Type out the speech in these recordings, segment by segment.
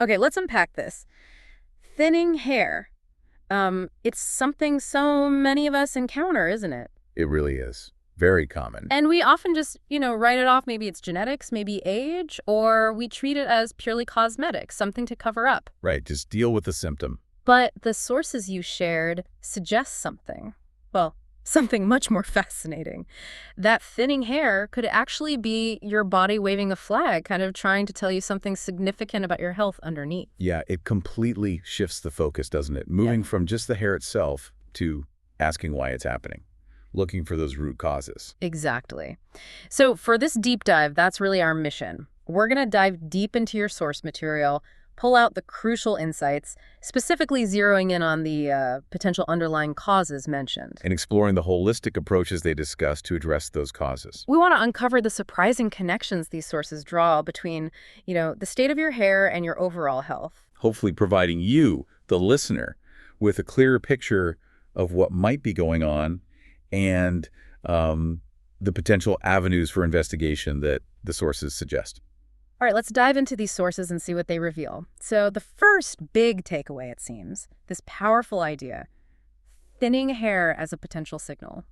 Okay, let's unpack this. Thinning hair. It's something so many of us encounter, isn't it? It really is. Very common. And we often just, write it off. Maybe it's genetics, maybe age, or we treat it as purely cosmetic, something to cover up. Right, just deal with the symptom. But the sources you shared suggest something. Well, something much more fascinating. That thinning hair could actually be your body waving a flag, kind of trying to tell you something significant about your health underneath. Yeah, it completely shifts the focus, doesn't it? Moving from just the hair itself to asking why it's happening, looking for those root causes. Exactly. So for this deep dive, that's really our mission. We're going to dive deep into your source material, pull out the crucial insights, specifically zeroing in on the potential underlying causes mentioned. And exploring the holistic approaches they discuss to address those causes. We want to uncover the surprising connections these sources draw between, the state of your hair and your overall health. Hopefully providing you, the listener, with a clearer picture of what might be going on and the potential avenues for investigation that the sources suggest. All right, let's dive into these sources and see what they reveal. So the first big takeaway, it seems, this powerful idea, thinning hair as a potential signal.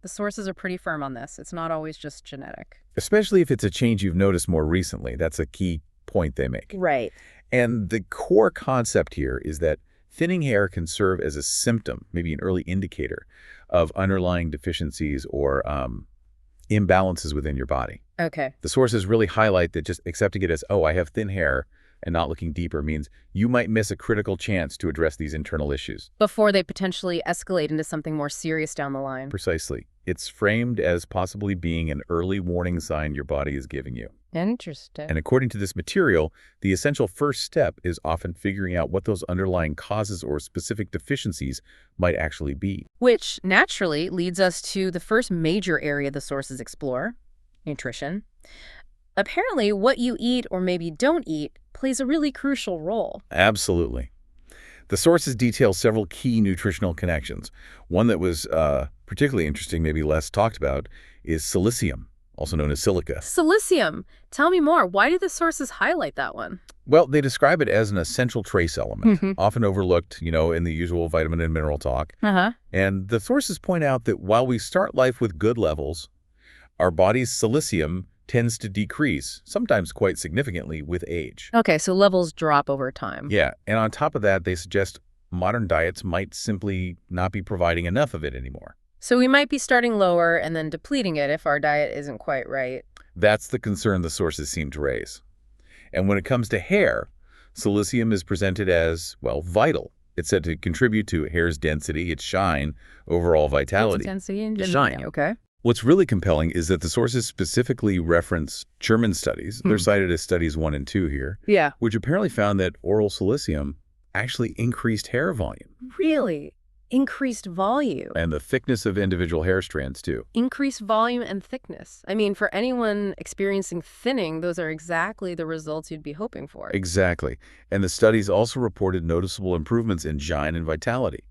The sources are pretty firm on this. It's not always just genetic. Especially if it's a change you've noticed more recently. That's a key point they make. Right. And the core concept here is that thinning hair can serve as a symptom, maybe an early indicator of underlying deficiencies or imbalances within your body. Okay. The sources really highlight that just accepting it as, oh, I have thin hair, and not looking deeper means you might miss a critical chance to address these internal issues. Before they potentially escalate into something more serious down the line. Precisely. It's framed as possibly being an early warning sign your body is giving you. Interesting. And according to this material, the essential first step is often figuring out what those underlying causes or specific deficiencies might actually be. Which naturally leads us to the first major area the sources explore, nutrition. Apparently, what you eat or maybe don't eat plays a really crucial role. Absolutely. The sources detail several key nutritional connections. One that was particularly interesting, maybe less talked about, is silicium, also known as silica. Silicium. Tell me more. Why do the sources highlight that one? Well, they describe it as an essential trace element, often overlooked, in the usual vitamin and mineral talk. And the sources point out that while we start life with good levels, our body's silicium tends to decrease, sometimes quite significantly, with age. Okay, so levels drop over time. Yeah, and on top of that, they suggest modern diets might simply not be providing enough of it anymore. So we might be starting lower and then depleting it if our diet isn't quite right. That's the concern the sources seem to raise. And when it comes to hair, silicium is presented as, well, vital. It's said to contribute to hair's density, its shine, overall vitality. Its density and shine. Okay. What's really compelling is that the sources specifically reference German studies. They're cited as studies 1 and 2 here. Yeah. Which apparently found that oral silicium actually increased hair volume. Really? Increased volume. And the thickness of individual hair strands, too. Increased volume and thickness. I mean, for anyone experiencing thinning, those are exactly the results you'd be hoping for. Exactly. And the studies also reported noticeable improvements in shine and vitality.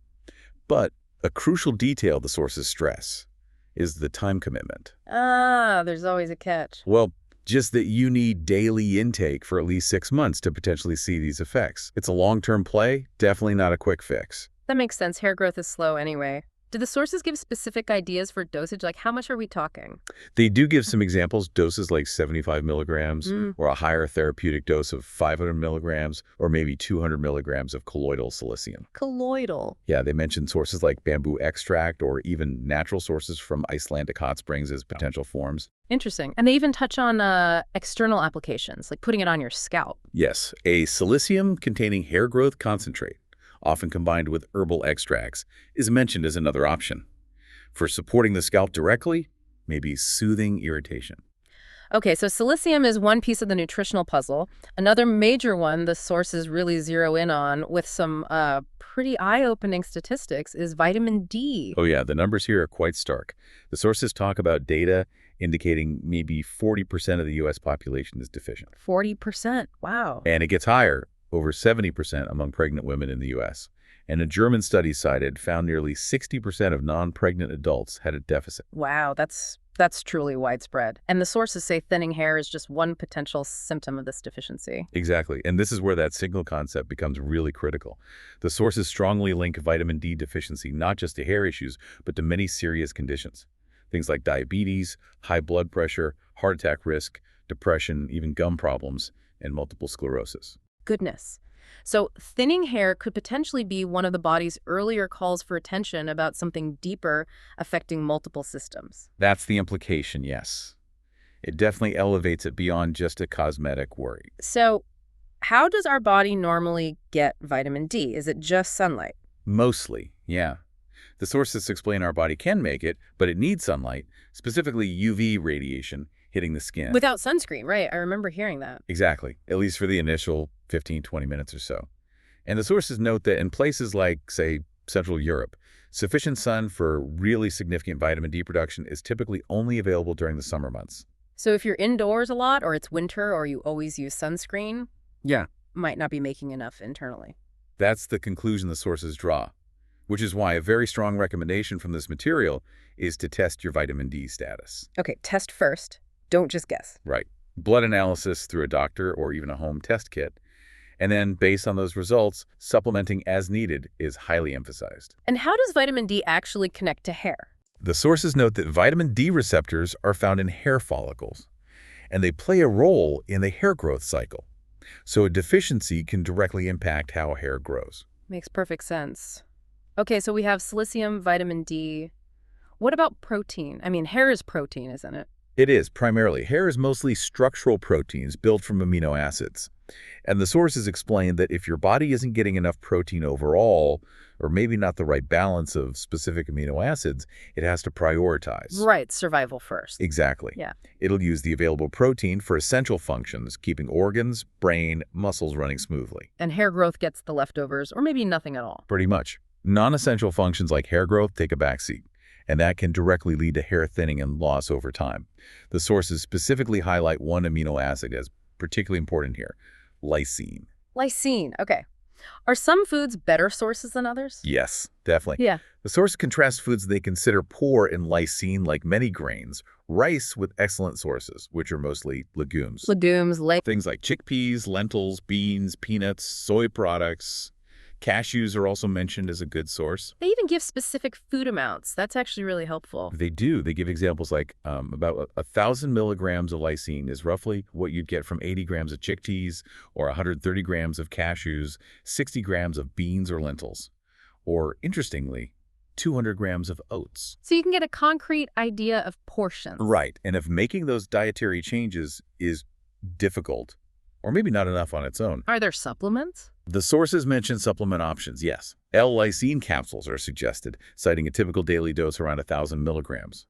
But a crucial detail the sources stress is the time commitment. There's always a catch. Well, just that you need daily intake for at least 6 months to potentially see these effects. It's a long-term play, definitely not a quick fix. That makes sense. Hair growth is slow anyway. Do the sources give specific ideas for dosage? Like, how much are we talking? They do give some examples, doses like 75 milligrams or a higher therapeutic dose of 500 milligrams or maybe 200 milligrams of colloidal silicium. Colloidal. Yeah, they mention sources like bamboo extract or even natural sources from Icelandic hot springs as potential forms. Interesting. And they even touch on external applications, like putting it on your scalp. Yes, a silicium-containing hair growth concentrate, often combined with herbal extracts, is mentioned as another option. For supporting the scalp directly, maybe soothing irritation. Okay, so silicium is one piece of the nutritional puzzle. Another major one the sources really zero in on with some pretty eye-opening statistics is vitamin D. Oh yeah, the numbers here are quite stark. The sources talk about data indicating maybe 40% of the U.S. population is deficient. 40%, wow. And it gets higher, over 70% among pregnant women in the U.S. And a German study cited found nearly 60% of non-pregnant adults had a deficit. Wow, that's That's truly widespread. And the sources say thinning hair is just one potential symptom of this deficiency. Exactly. And this is where that signal concept becomes really critical. The sources strongly link vitamin D deficiency not just to hair issues, but to many serious conditions. Things like diabetes, high blood pressure, heart attack risk, depression, even gum problems, and multiple sclerosis. Goodness. So thinning hair could potentially be one of the body's earlier calls for attention about something deeper affecting multiple systems. That's the implication, yes. It definitely elevates it beyond just a cosmetic worry. So how does our body normally get vitamin D? Is it just sunlight? Mostly, yeah. The sources explain our body can make it, but it needs sunlight, specifically UV radiation, hitting the skin. Without sunscreen, right? I remember hearing that. Exactly, at least for the initial 15, 20 minutes or so. And the sources note that in places like, say, Central Europe, sufficient sun for really significant vitamin D production is typically only available during the summer months. So if you're indoors a lot, or it's winter, or you always use sunscreen, Yeah. might not be making enough internally. That's the conclusion the sources draw, which is why a very strong recommendation from this material is to test your vitamin D status. Okay, test first. Don't just guess. Right. Blood analysis through a doctor or even a home test kit. And then, based on those results, supplementing as needed is highly emphasized. And how does vitamin D actually connect to hair? The sources note that vitamin D receptors are found in hair follicles, and they play a role in the hair growth cycle. So a deficiency can directly impact how hair grows. Makes perfect sense. Okay, so we have silicium, vitamin D. What about protein? I mean, hair is protein, isn't it? It is, primarily. Hair is mostly structural proteins built from amino acids. And the sources explain that if your body isn't getting enough protein overall, or maybe not the right balance of specific amino acids, it has to prioritize. Right, survival first. Exactly. Yeah. It'll use the available protein for essential functions, keeping organs, brain, muscles running smoothly. And hair growth gets the leftovers, or maybe nothing at all. Pretty much. Non-essential functions like hair growth take a backseat, and that can directly lead to hair thinning and loss over time. The sources specifically highlight one amino acid as particularly important here: lysine. Lysine, okay. Are some foods better sources than others? Yes, definitely. Yeah. The source contrasts foods they consider poor in lysine, like many grains, rice with excellent sources, which are mostly legumes. Legumes, Things like chickpeas, lentils, beans, peanuts, soy products. Cashews are also mentioned as a good source. They even give specific food amounts. That's actually really helpful. They do. They give examples like about 1,000 milligrams of lysine is roughly what you'd get from 80 grams of chickpeas, or 130 grams of cashews, 60 grams of beans or lentils, or, interestingly, 200 grams of oats. So you can get a concrete idea of portions. Right. And if making those dietary changes is difficult, or maybe not enough on its own. Are there supplements? The sources mention supplement options, yes. L-lysine capsules are suggested, citing a typical daily dose around 1,000 milligrams.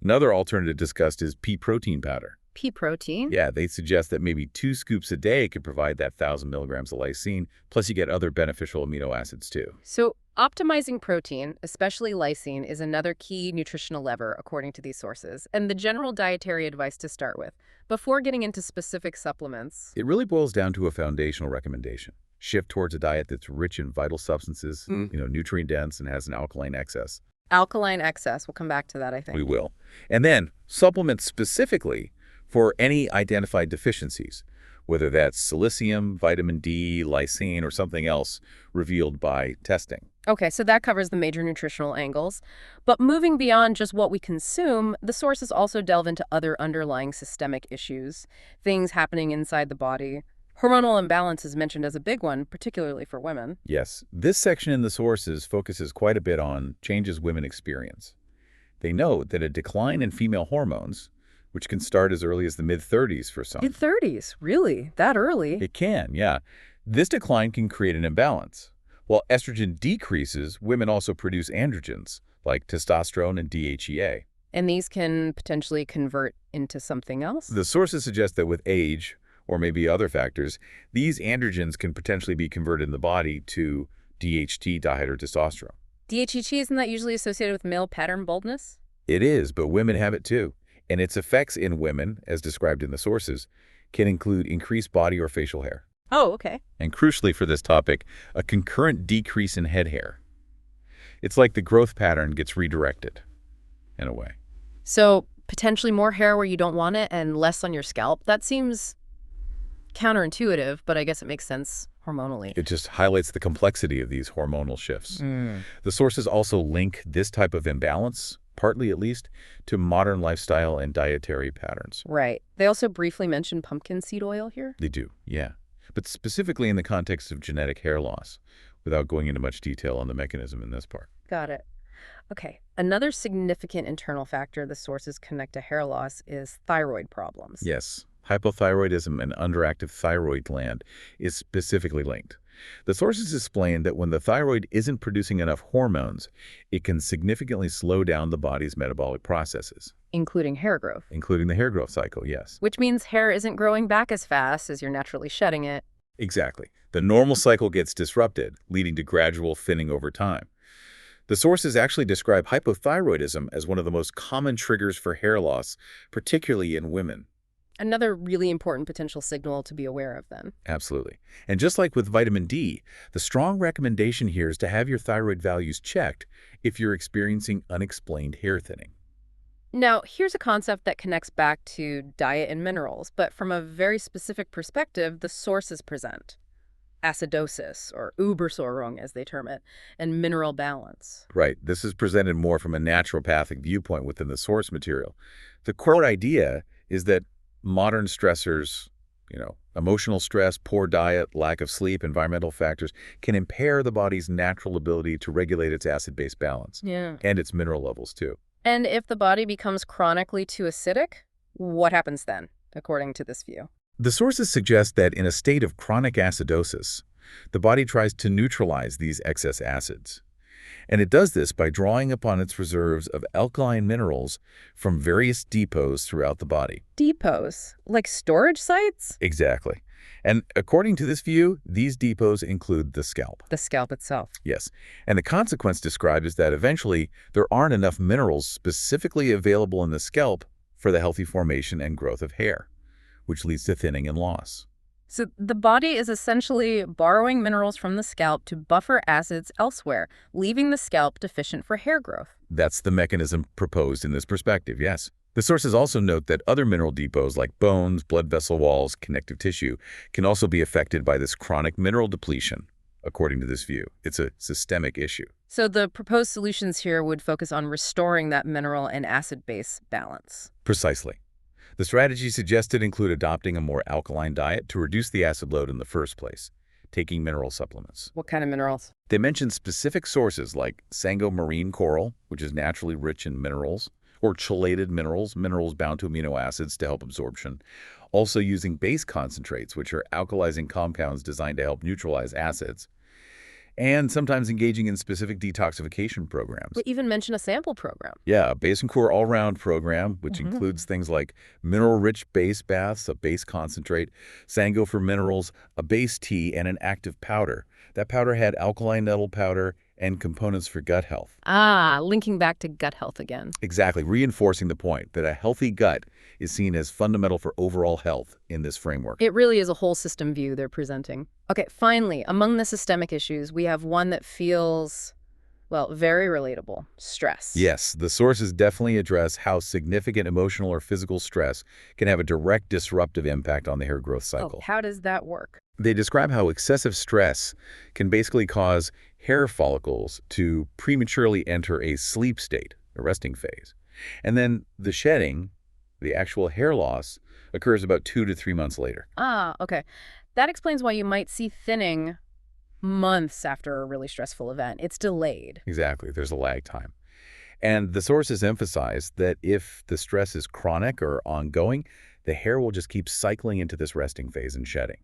Another alternative discussed is pea protein powder. Pea protein? Yeah, they suggest that maybe 2 scoops a day could provide that 1,000 milligrams of lysine, plus you get other beneficial amino acids too. So optimizing protein, especially lysine, is another key nutritional lever, according to these sources, and the general dietary advice to start with, before getting into specific supplements. It really boils down to a foundational recommendation. Shift towards a diet that's rich in vital substances, nutrient-dense, and has an alkaline excess. Alkaline excess. We'll come back to that, I think. We will. And then supplement specifically for any identified deficiencies, whether that's silicium, vitamin D, lysine, or something else revealed by testing. Okay, so that covers the major nutritional angles. But moving beyond just what we consume, the sources also delve into other underlying systemic issues, things happening inside the body. Hormonal imbalance is mentioned as a big one, particularly for women. Yes, this section in the sources focuses quite a bit on changes women experience. They note that a decline in female hormones, which can start as early as the mid-30s for some. Mid-30s? Really? That early? It can, yeah. This decline can create an imbalance. While estrogen decreases, women also produce androgens, like testosterone and DHEA. And these can potentially convert into something else? The sources suggest that with age, or maybe other factors, these androgens can potentially be converted in the body to DHT, dihydrotestosterone. DHET, isn't that usually associated with male pattern baldness? It is, but women have it too. And its effects in women, as described in the sources, can include increased body or facial hair. Oh, okay. And crucially for this topic, a concurrent decrease in head hair. It's like the growth pattern gets redirected, in a way. So potentially more hair where you don't want it and less on your scalp. That seems counterintuitive, but I guess it makes sense hormonally. It just highlights the complexity of these hormonal shifts. Mm. The sources also link this type of imbalance, partly at least, to modern lifestyle and dietary patterns. Right. They also briefly mention pumpkin seed oil here. They do, yeah. But specifically in the context of genetic hair loss, without going into much detail on the mechanism in this part. Got it. Okay. Another significant internal factor the sources connect to hair loss is thyroid problems. Yes, hypothyroidism and underactive thyroid gland is specifically linked. The sources explain that when the thyroid isn't producing enough hormones, it can significantly slow down the body's metabolic processes. Including hair growth. Including the hair growth cycle, yes. Which means hair isn't growing back as fast as you're naturally shedding it. Exactly. The normal cycle gets disrupted, leading to gradual thinning over time. The sources actually describe hypothyroidism as one of the most common triggers for hair loss, particularly in women. Another really important potential signal to be aware of then. Absolutely. And just like with vitamin D, the strong recommendation here is to have your thyroid values checked if you're experiencing unexplained hair thinning. Now, here's a concept that connects back to diet and minerals, but from a very specific perspective the sources present. Acidosis, or Übersäuerung as they term it, and mineral balance. Right. This is presented more from a naturopathic viewpoint within the source material. The core idea is that modern stressors, emotional stress, poor diet, lack of sleep, environmental factors, can impair the body's natural ability to regulate its acid-base balance. Yeah. And its mineral levels, too. And if the body becomes chronically too acidic, what happens then, according to this view? The sources suggest that in a state of chronic acidosis, the body tries to neutralize these excess acids. And it does this by drawing upon its reserves of alkaline minerals from various depots throughout the body. Depots? Like storage sites? Exactly. And according to this view, these depots include the scalp. The scalp itself. Yes. And the consequence described is that eventually there aren't enough minerals specifically available in the scalp for the healthy formation and growth of hair, which leads to thinning and loss. So the body is essentially borrowing minerals from the scalp to buffer acids elsewhere, leaving the scalp deficient for hair growth. That's the mechanism proposed in this perspective, yes. The sources also note that other mineral depots like bones, blood vessel walls, connective tissue can also be affected by this chronic mineral depletion, according to this view. It's a systemic issue. So the proposed solutions here would focus on restoring that mineral and acid-base balance. Precisely. The strategies suggested include adopting a more alkaline diet to reduce the acid load in the first place, taking mineral supplements. What kind of minerals? They mention specific sources like Sango marine coral, which is naturally rich in minerals, or chelated minerals, minerals bound to amino acids to help absorption. Also using base concentrates, which are alkalizing compounds designed to help neutralize acids. And sometimes engaging in specific detoxification programs. We even mention a sample program. Yeah, a Base and Core all-round program, which includes things like mineral-rich base baths, a base concentrate, Sango for minerals, a base tea, and an active powder. That powder had alkaline nettle powder and components for gut health. Ah, linking back to gut health again. Exactly, reinforcing the point that a healthy gut is seen as fundamental for overall health in this framework. It really is a whole system view they're presenting. Okay, finally, among the systemic issues, we have one that feels, well, very relatable: stress. Yes, the sources definitely address how significant emotional or physical stress can have a direct disruptive impact on the hair growth cycle. Oh, how does that work? They describe how excessive stress can basically cause hair follicles to prematurely enter a sleep state, a resting phase. And then the shedding, the actual hair loss, occurs about 2 to 3 months later. Ah, okay. That explains why you might see thinning months after a really stressful event. It's delayed. Exactly. There's a lag time. And the sources emphasize that if the stress is chronic or ongoing, the hair will just keep cycling into this resting phase and shedding,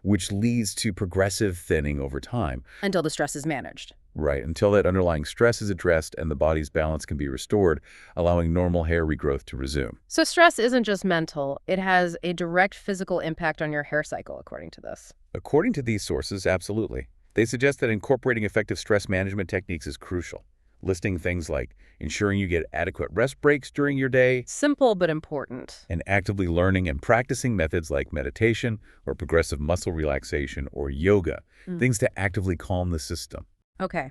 which leads to progressive thinning over time. Until the stress is managed. Right, until that underlying stress is addressed and the body's balance can be restored, allowing normal hair regrowth to resume. So stress isn't just mental. It has a direct physical impact on your hair cycle, according to this. According to these sources, absolutely. They suggest that incorporating effective stress management techniques is crucial, listing things like ensuring you get adequate rest breaks during your day, Simple but important. and actively learning and practicing methods like meditation or progressive muscle relaxation or yoga, things to actively calm the system. Okay.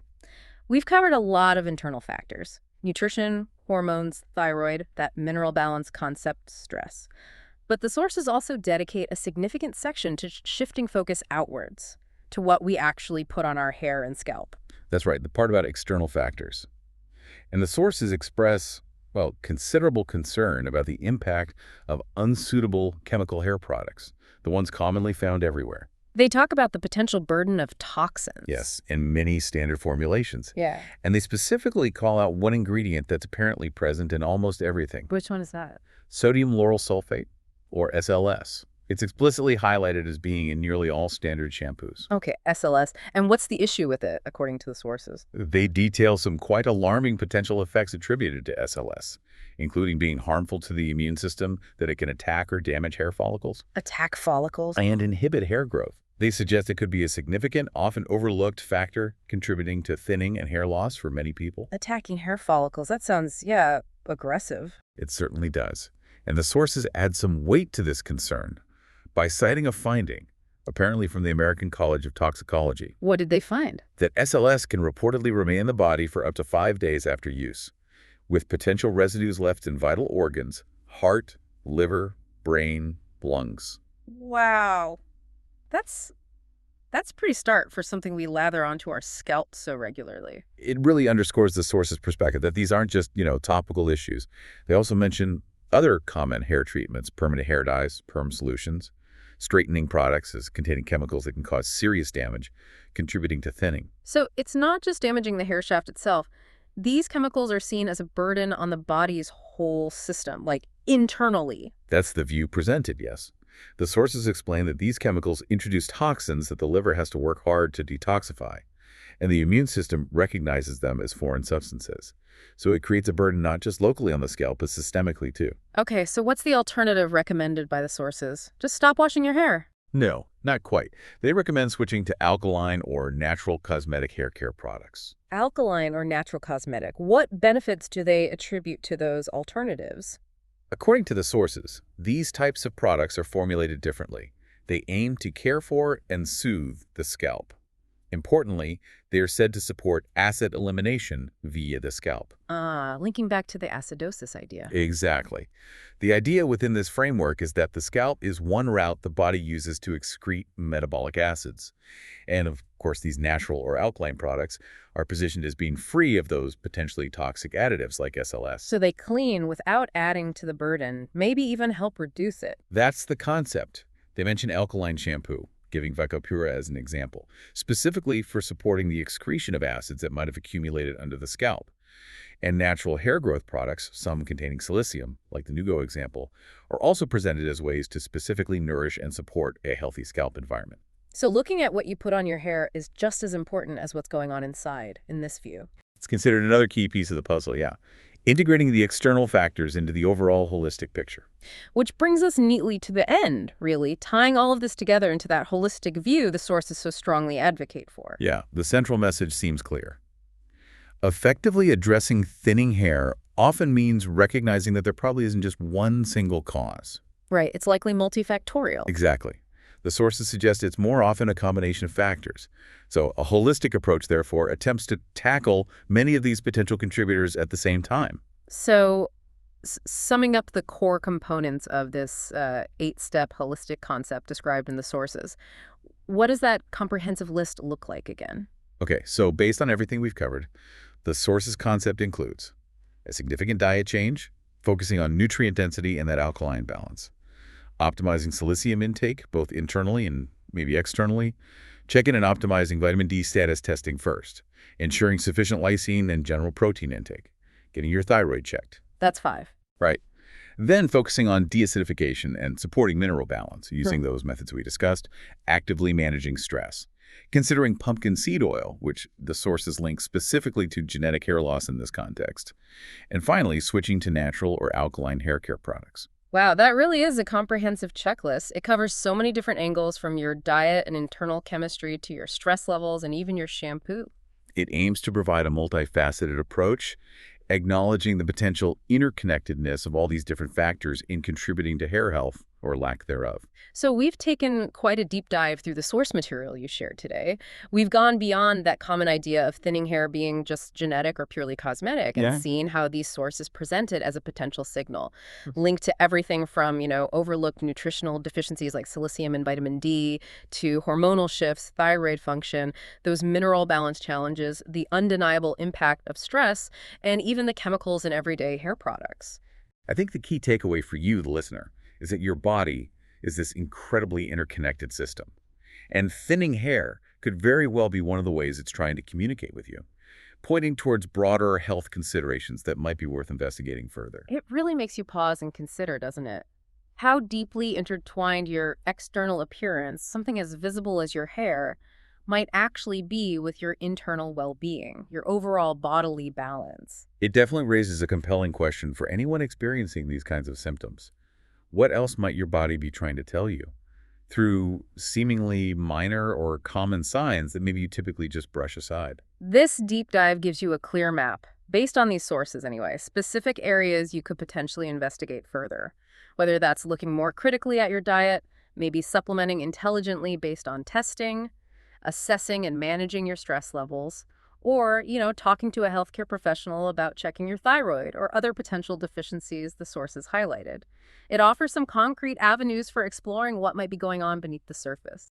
We've covered a lot of internal factors. nutrition, hormones, thyroid, that mineral balance concept, stress. But the sources also dedicate a significant section to shifting focus outwards, to what we actually put on our hair and scalp. That's right, the part about external factors. And the sources express, well, considerable concern about the impact of unsuitable chemical hair products, the ones commonly found everywhere. They talk about the potential burden of toxins. Yes, in many standard formulations. Yeah. And they specifically call out one ingredient that's apparently present in almost everything. Which one is that? Sodium lauryl sulfate, or SLS. It's explicitly highlighted as being in nearly all standard shampoos. Okay, SLS. And what's the issue with it, according to the sources? They detail some quite alarming potential effects attributed to SLS, including being harmful to the immune system, that it can attack or damage hair follicles, Attack follicles? and inhibit hair growth. They suggest it could be a significant, often overlooked factor contributing to thinning and hair loss for many people. Attacking hair follicles. That sounds, yeah, aggressive. It certainly does. And the sources add some weight to this concern by citing a finding, apparently from the American College of Toxicology, What did they find? that SLS can reportedly remain in the body for up to 5 days after use, with potential residues left in vital organs, heart, liver, brain, lungs. Wow. That's pretty stark for something we lather onto our scalp so regularly. It really underscores the source's perspective that these aren't just, topical issues. They also mention other common hair treatments, permanent hair dyes, perm solutions, straightening products as containing chemicals that can cause serious damage, contributing to thinning. So it's not just damaging the hair shaft itself. These chemicals are seen as a burden on the body's whole system, like internally. That's the view presented, yes. The sources explain that these chemicals introduce toxins that the liver has to work hard to detoxify, and the immune system recognizes them as foreign substances. So it creates a burden not just locally on the scalp, but systemically too. Okay, so what's the alternative recommended by the sources? Just stop washing your hair. No, not quite. They recommend switching to alkaline or natural cosmetic hair care products. Alkaline or natural cosmetic. What benefits do they attribute to those alternatives? According to the sources, these types of products are formulated differently. They aim to care for and soothe the scalp. Importantly, they are said to support acid elimination via the scalp. Linking back to the acidosis idea. Exactly. The idea within this framework is that the scalp is one route the body uses to excrete metabolic acids. And of course, these natural or alkaline products are positioned as being free of those potentially toxic additives like SLS. So they clean without adding to the burden, maybe even help reduce it. That's the concept. They mention alkaline shampoo, giving Vicopura as an example, specifically for supporting the excretion of acids that might have accumulated under the scalp. And natural hair growth products, some containing silicium, like the Nugo example, are also presented as ways to specifically nourish and support a healthy scalp environment. So looking at what you put on your hair is just as important as what's going on inside, in this view. It's considered another key piece of the puzzle, yeah. Integrating the external factors into the overall holistic picture. Which brings us neatly to the end, really, tying all of this together into that holistic view the sources so strongly advocate for. Yeah, the central message seems clear. Effectively addressing thinning hair often means recognizing that there probably isn't just one single cause. Right, it's likely multifactorial. Exactly. The sources suggest it's more often a combination of factors. So a holistic approach, therefore, attempts to tackle many of these potential contributors at the same time. So summing up the core components of this 8-step holistic concept described in the sources, what does that comprehensive list look like again? Okay, so based on everything we've covered, the sources concept includes a significant diet change, focusing on nutrient density and that alkaline balance, optimizing silicium intake, both internally and maybe externally, checking and optimizing vitamin D status testing first, ensuring sufficient lysine and general protein intake, getting your thyroid checked. That's 5. Right. Then focusing on deacidification and supporting mineral balance, using those methods we discussed, actively managing stress, considering pumpkin seed oil, which the sources link specifically to genetic hair loss in this context, and finally, switching to natural or alkaline hair care products. Wow, that really is a comprehensive checklist. It covers so many different angles, from your diet and internal chemistry to your stress levels and even your shampoo. It aims to provide a multifaceted approach, acknowledging the potential interconnectedness of all these different factors in contributing to hair health or lack thereof. So we've taken quite a deep dive through the source material you shared today. We've gone beyond that common idea of thinning hair being just genetic or purely cosmetic and Yeah. seen how these sources presented as a potential signal, linked to everything from, overlooked nutritional deficiencies like silicium and vitamin D to hormonal shifts, thyroid function, those mineral balance challenges, the undeniable impact of stress, and even the chemicals in everyday hair products. I think the key takeaway for you, the listener, is that your body is this incredibly interconnected system. And thinning hair could very well be one of the ways it's trying to communicate with you, pointing towards broader health considerations that might be worth investigating further. It really makes you pause and consider, doesn't it? How deeply intertwined your external appearance, something as visible as your hair, might actually be with your internal well-being, your overall bodily balance. It definitely raises a compelling question for anyone experiencing these kinds of symptoms. What else might your body be trying to tell you through seemingly minor or common signs that maybe you typically just brush aside? This deep dive gives you a clear map, based on these sources anyway, specific areas you could potentially investigate further. Whether that's looking more critically at your diet, maybe supplementing intelligently based on testing, assessing and managing your stress levels, or, talking to a healthcare professional about checking your thyroid or other potential deficiencies the sources highlighted. It offers some concrete avenues for exploring what might be going on beneath the surface.